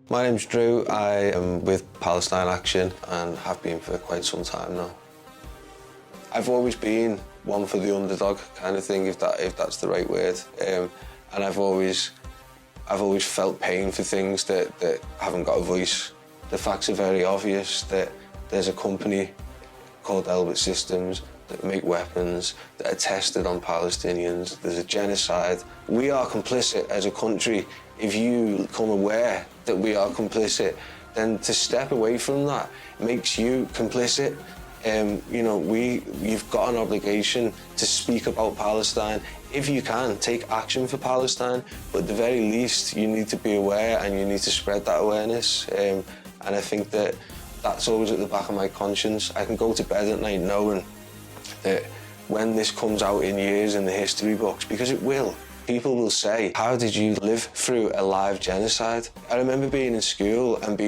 My name's Drew. I am with Palestine Action and have been for quite some time now. I've always been one for the underdog kind of thing, if that's the right word. And I've always felt pain for things that haven't got a voice. The facts are very obvious that there's a company called Elbit Systems that make weapons that are tested on Palestinians. There's a genocide. We are complicit as a country. If you become aware that we are complicit, then to step away from that makes you complicit. You've got an obligation to speak about Palestine. If you can, take action for Palestine, but at the very least, you need to be aware and you need to spread that awareness. And I think that's always at the back of my conscience. I can go to bed at night knowing that when this comes out in years in the history books, because it will, people will say, how did you live through a live genocide? I remember being in school and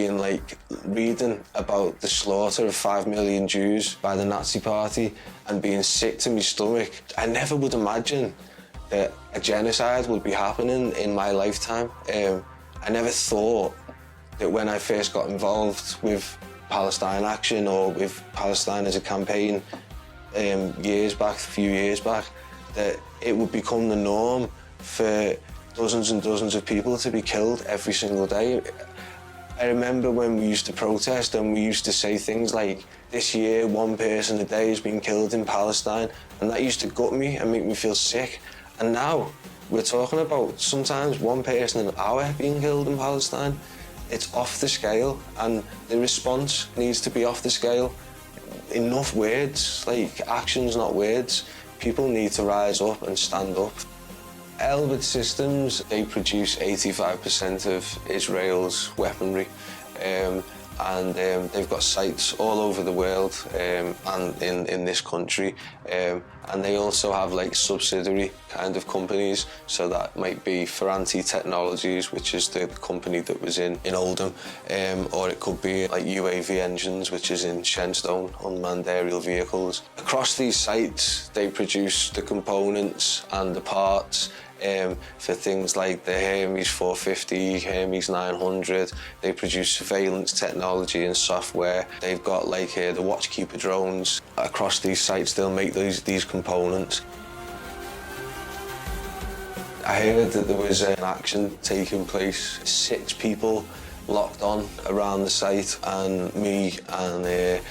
reading about the slaughter of 5 million Jews by the Nazi Party and being sick to my stomach. I never would imagine that a genocide would be happening in my lifetime. I never thought that when I first got involved with Palestine Action or with Palestine as a campaign a few years back, that it would become the norm for dozens and dozens of people to be killed every single day. I remember when we used to protest and we used to say things like, this year, 1 person a day has been killed in Palestine, and that used to gut me and make me feel sick. And now we're talking about sometimes 1 person an hour being killed in Palestine. It's off the scale, and the response needs to be off the scale. Enough words, like actions, not words. People need to rise up and stand up. Elbit Systems, they produce 85% of Israel's weaponry, and they've got sites all over the world and in this country. And they also have like subsidiary kind of companies, so that might be Ferranti Technologies, which is the company that was in Oldham, or it could be like UAV Engines, which is in Shenstone, unmanned aerial vehicles. Across these sites, they produce the components and the parts for things like the Hermes 450, Hermes 900. They produce surveillance technology and software. They've got like the Watchkeeper drones. Across these sites, they'll make these components. I heard that there was an action taking place, 6 people locked on around the site, and me and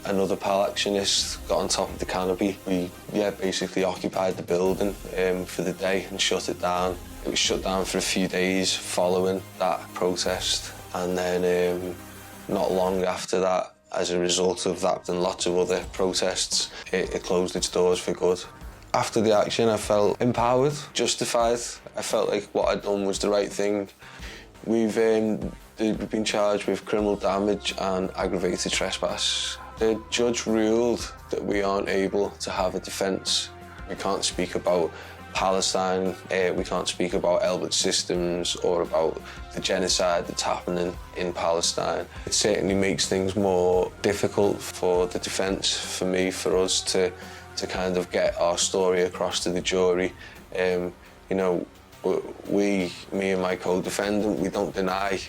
another pal Actionist got on top of the canopy. We basically occupied the building for the day and shut it down. It was shut down for a few days following that protest, and then not long after that, as a result of that and lots of other protests, it closed its doors for good. After the action, I felt empowered, justified. I felt like what I'd done was the right thing. We've been charged with criminal damage and aggravated trespass. The judge ruled that we aren't able to have a defence. We can't speak about Palestine, we can't speak about Elbit Systems or about the genocide that's happening in Palestine. It certainly makes things more difficult for the defence, for me, for us to kind of get our story across to the jury. Me and my co-defendant, we don't deny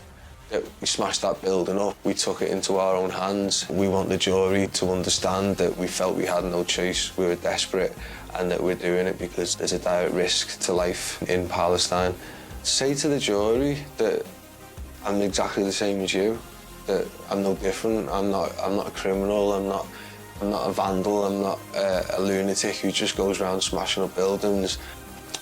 that we smashed that building up. We took it into our own hands. We want the jury to understand that we felt we had no choice. We were desperate, and that we're doing it because there's a direct risk to life in Palestine. Say to the jury that I'm exactly the same as you, that I'm no different. I'm not a criminal. I'm not a vandal. I'm not a lunatic who just goes around smashing up buildings.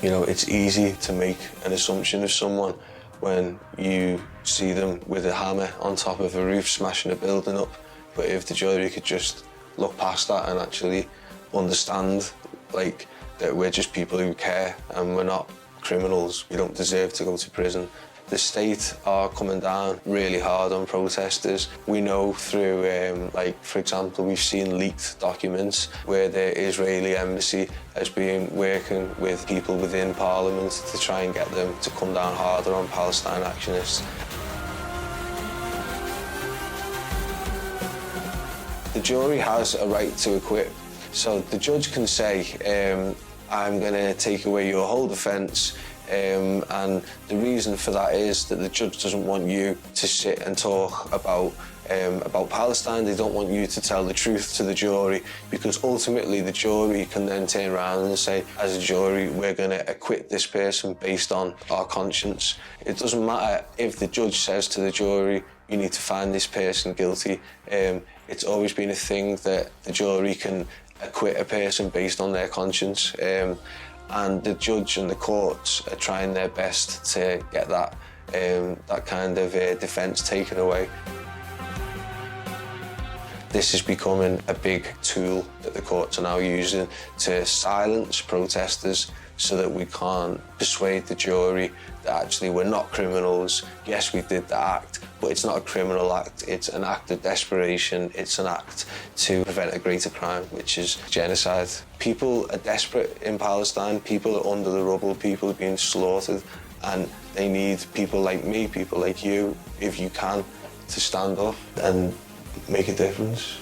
You know, it's easy to make an assumption of someone when you see them with a hammer on top of a roof smashing a building up. But if the jury could just look past that and actually understand like that we're just people who care and we're not criminals, we don't deserve to go to prison. The state are coming down really hard on protesters. We know through, for example, we've seen leaked documents where the Israeli embassy has been working with people within Parliament to try and get them to come down harder on Palestine Actionists. The jury has a right to acquit. So the judge can say, I'm going to take away your whole defence, And the reason for that is that the judge doesn't want you to sit and talk about Palestine. They don't want you to tell the truth to the jury, because ultimately the jury can then turn around and say, as a jury, we're going to acquit this person based on our conscience. It doesn't matter if the judge says to the jury, you need to find this person guilty. It's always been a thing that the jury can acquit a person based on their conscience. And the judge and the courts are trying their best to get that kind of defence taken away. This is becoming a big tool that the courts are now using to silence protesters, so that we can't persuade the jury that actually we're not criminals. Yes, we did the act, but it's not a criminal act. It's an act of desperation. It's an act to prevent a greater crime, which is genocide. People are desperate in Palestine. People are under the rubble. People are being slaughtered, and they need people like me, people like you, if you can, to stand up and make a difference.